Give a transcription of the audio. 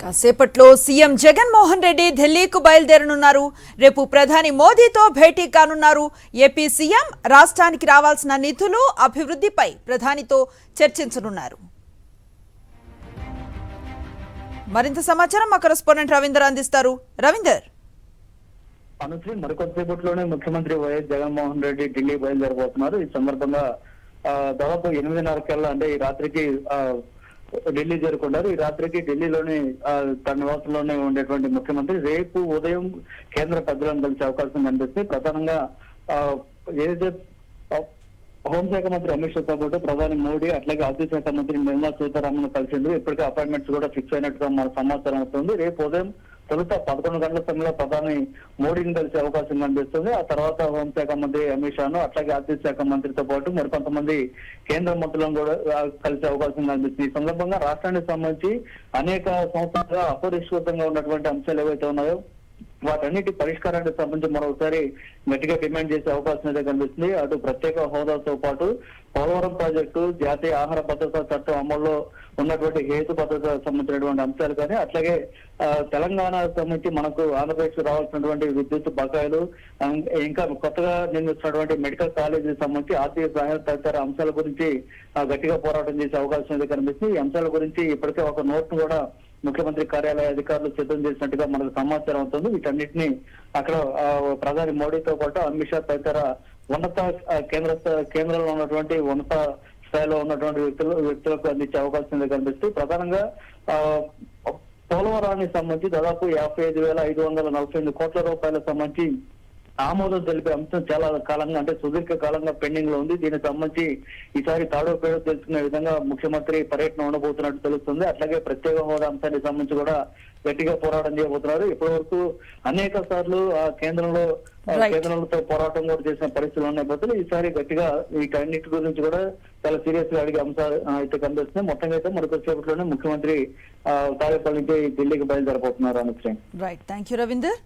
కాసేపట్లో సీఎం జగన్మోహన్ రెడ్డి ఢిల్లీకు బయలుదేరనున్నారు. రేపు ప్రధాని మోదీతో భేటీ కానున్నారు. ఏపీ సీఎం రాష్ట్రానికి రావాల్సిన నిధులు, అభివృద్ధిపై ప్రధానితో చర్చించనున్నారు. మరింత సమాచారం మా కరెస్పాండెంట్ రవీందర్ అందిస్తారు. రవీందర్, అనుశ్రీ మరికొద్దిసేపట్లోనే ముఖ్యమంత్రి వైఎస్ జగన్మోహన్ రెడ్డి ఢిల్లీ బయలుదేరబోతున్నారు. ఈ సందర్భంగా దాదాపు 8:30 కల్లా అంటే ఈ రాత్రికి ఢిల్లీ చేరుకున్నారు. ఈ రాత్రికి ఢిల్లీలోని తన నివాసంలోనే ఉండేటువంటి ముఖ్యమంత్రి రేపు ఉదయం కేంద్ర పెద్దలను కలిసే అవకాశం కనిపిస్తుంది. ప్రధానంగా ఏదైతే హోంశాఖ మంత్రి అమిత్ షాతో పాటు ప్రధాని మోడీ అట్లాగే ఆర్థిక శాఖ మంత్రి నిర్మలా సీతారామన్ కలిసింది. ఇప్పటికే అపాయింట్మెంట్స్ కూడా ఫిక్స్ అయినట్టుగా మన సమాచారం అవుతుంది. రేపు ఉదయం తొలుత 11 గంటల సమయంలో ప్రధాని మోడీని కలిసే అవకాశం కనిపిస్తుంది. ఆ తర్వాత హోంశాఖ మంత్రి అమిత్ షాను అట్లాగే ఆర్థిక శాఖ మంత్రితో పాటు మరికొంతమంది కేంద్ర మంత్రులను కూడా కలిసే అవకాశం కనిపిస్తుంది. ఈ సందర్భంగా రాష్ట్రానికి సంబంధించి అనేక సంవత్సరాలుగా అపరిష్కృతంగా ఉన్నటువంటి అంశాలు ఏవైతే ఉన్నాయో వాటన్నిటి పరిష్కారానికి సంబంధించి మరోసారి గట్టిగా డిమాండ్ చేసే అవకాశం అయితే కనిపిస్తుంది. అటు ప్రత్యేక హోదాతో పాటు పోలవరం ప్రాజెక్టు, జాతీయ ఆహార భద్రతా చట్టం అమల్లో ఉన్నటువంటి హేతు భద్రత సంబంధించినటువంటి అంశాలు కానీ అట్లాగే తెలంగాణ సంబంధించి మనకు ఆంధ్రప్రదేశ్ రావాల్సినటువంటి విద్యుత్ బకాయిలు, ఇంకా కొత్తగా నిర్మిస్తున్నటువంటి మెడికల్ కాలేజీ సంబంధించి ఆర్థిక సహాయం తదితర అంశాల గురించి గట్టిగా పోరాటం చేసే అవకాశం అయితే కనిపిస్తుంది. ఈ అంశాల గురించి ఇప్పటికే ఒక నోట్ను కూడా ముఖ్యమంత్రి కార్యాలయ అధికారులు సిద్ధం చేసినట్టుగా మనకు సమాచారం అవుతుంది. వీటన్నిటిని అక్కడ ప్రధాని మోడీతో పాటు అమిత్ షా తదితర ఉన్నత కేంద్రంలో ఉన్నటువంటి ఉన్నత స్థాయిలో ఉన్నటువంటి వ్యక్తులకు అందించే అవకాశం కనిపిస్తుంది. ప్రధానంగా పోలవరానికి సంబంధించి దాదాపు 55,548 కోట్ల రూపాయలకు సంబంధించి ఆమోదం తెలిపే అంశం చాలా కాలంగా అంటే సుదీర్ఘ కాలంగా పెండింగ్ లో ఉంది. దీనికి సంబంధించి ఈసారి తాడో పేడో తెలుసుకునే విధంగా ముఖ్యమంత్రి పర్యటన ఉండబోతున్నట్టు తెలుస్తుంది. అట్లాగే ప్రత్యేక హోదా అంశానికి సంబంధించి కూడా గట్టిగా పోరాటం చేయబోతున్నారు. ఇప్పటి వరకు అనేక సార్లు కేంద్రంతో పోరాటం కూడా చేసిన పరిస్థితులు ఉన్నాయి. బదులు ఈసారి గట్టిగా వీటన్నిటి గురించి కూడా చాలా సీరియస్ గా అడిగే అంశాలు అయితే కనిపిస్తున్నాయి. మొత్తంగా అయితే మరికొద్దిసేపట్లోనే ముఖ్యమంత్రి తాడేపల్లి నుంచి ఢిల్లీకి బయలుదేరబోతున్నారు. Anushree, right, thank you Ravinder.